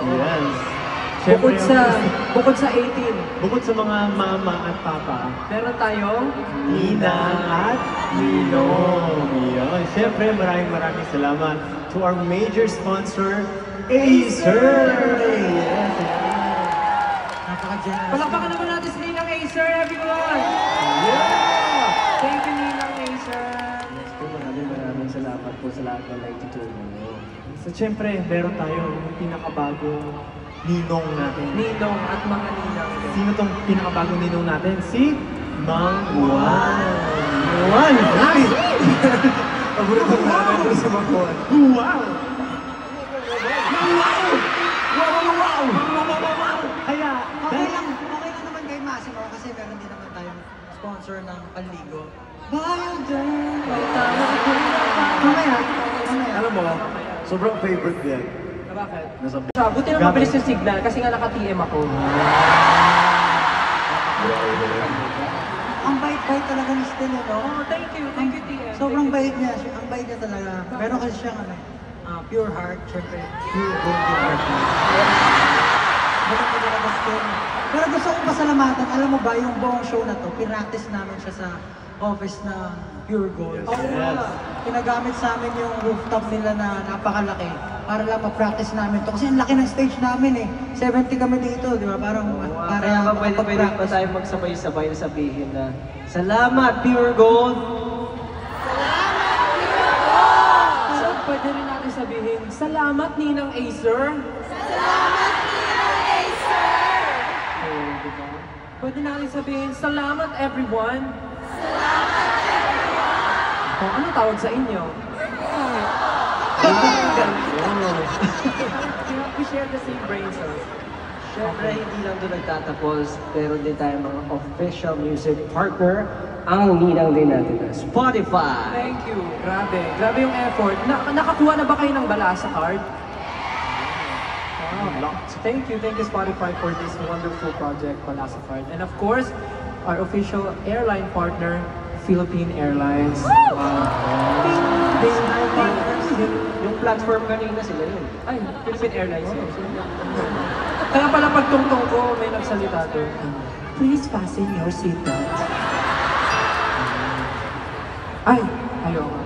Yes. Bukod sa 18. Bukod sa mga mama at papa, Meron tayong Ninang at Ninong. Yun. Siyempre, maraming salamat to our major sponsor, Acer! Yes. Napaka-generous. Palakpakan naman natin si Ninang Acer, everyone! Yeah! Thank you, Ninang Acer! Yes po, maraming salamat po sa lahat ng naitutulong mo. So, siyempre, meron tayong pinakabagong ninong natin. Ninong at mga ninang. Sino tong pinakabagong ninong natin? Si Mang Juan. Juan! Hi! Paborito namin ito si Mang Juan. Wow! Wow! Kaya, Okay lang naman kay Massimo kasi meron din naman tayong sponsor ng panligo. Bioderm! Mamaya. alam mo, sobrang favorite yan. Bakit? Nasa Buti na mabilis yung signal kasi nga naka-TM ako. Ang bait-bait talaga ni Stel, no? Oh, thank you TM. Sobrang bait niya. Ang bait niya talaga. Meron kasi siyang pure heart, syempre, pure golden heart. Ganun ka talaga, Stel. Pero gusto kong pasalamatan, alam mo ba, yung buong show na to, pinractice namin siya sa office na Pure Gold. Yes. Pinagamit sa amin yung rooftop nila na napakalaki para lang ma-practice namin to. Kasi ang laki ng stage namin eh. 70 kami dito, di ba? Parang para Kaya ba pwede pa tayo magsabay-sabay na sabihin na Salamat, Pure Gold! So, pwede rin natin sabihin, salamat Ninang Acer. Oh, diba? Pwede natin sabihin, salamat everyone. Oh, ano tawag sa inyo? We share the same brain cells. Siyempre, hindi lang doon nagtatapos, pero din tayo mga official music partner, ang ninang din natin na Spotify. Thank you. Grabe yung effort. Nakakuha na ba kayo ng bala sa card? Thank you Spotify for this wonderful project, Balasa Card. And of course, our official airline partner, Philippine Airlines. Yung platform kanina sila yun. Ay, Philippine Airlines yun. Kaya pala pagtungtong ko, may nagsalita doon. Please fasten your seatbelt. Ay, ayaw nga.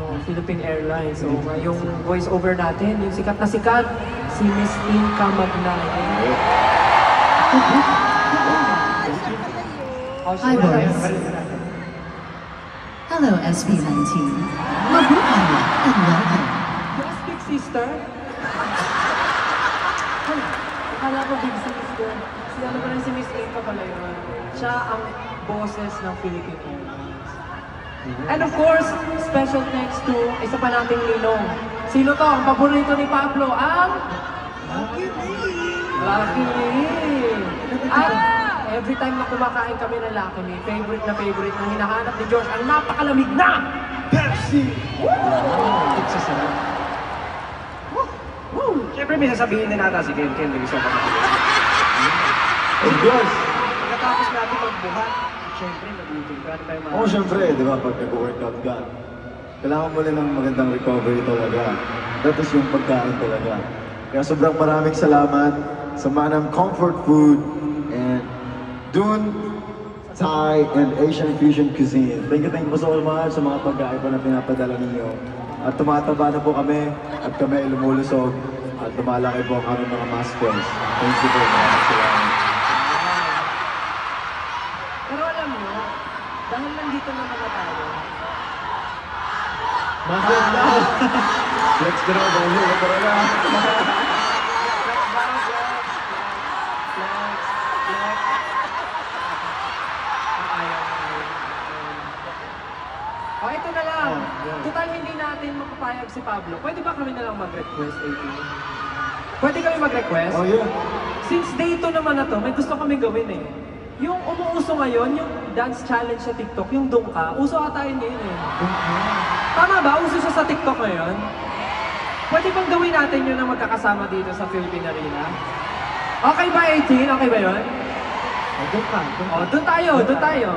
Oh, Philippine Airlines. So, yung voice over natin, yung sikat na sikat, si Miss Inka Magnaye. Hi, boys. Hello, SB19. Mabuhay and welcome. Yes, big sister. Ay, akala ko big sister. Si ano ba rin si Miss Inka pala yun. Siya ang boses ng Philippine Airlines. And of course, special thanks to isa pa nating ninong. Sino to? Ang paborito ni Pablo, ang Lucky Me. At every time na kumakain kami ng Lucky Me, favorite na hinahanap ni George, ang napakalamig na Pepsi! Nagsasarap. Siyempre, may sasabihin din nata si Ken Lewis ako. Of course! Pagkatapos natin magbuhat, siyempre, mag-eating ka. Oo, syempre, di ba, pag nag-workout ka, kailangan mo rin ng magandang recovery talaga. That is yung pagkain talaga. Kaya sobrang maraming salamat sa Manam Comfort Food and Dune Thai and Asian Fusion Cuisine. Thank you po so much sa mga pagkain po na pinapadala ninyo. At tumataba na po kami at kami ay lumulusog at lumalaki po ang aming mga muscles. Thank you po. Maraming salamat. Pero alam mo, dahil nandito naman na tayo, Masok na! Flex ka na, bawal ka talaga. O, ito na lang. Total hindi natin mapapayag si Pablo. Pwede ba kami na lang mag-request, AP? Pwede kami mag-request? Oh, yeah. Since day 2 naman na to, may gusto kami gawin eh. Yung umuuso ngayon, yung dance challenge sa TikTok, yung dungka, uso ata yun ngayon eh. Tama ba? Uso siya sa TikTok ngayon? Pwede bang gawin natin yun na magkakasama dito sa Philippine Arena? Okay ba, 18? Okay ba yun? Doon ka. O, doon tayo.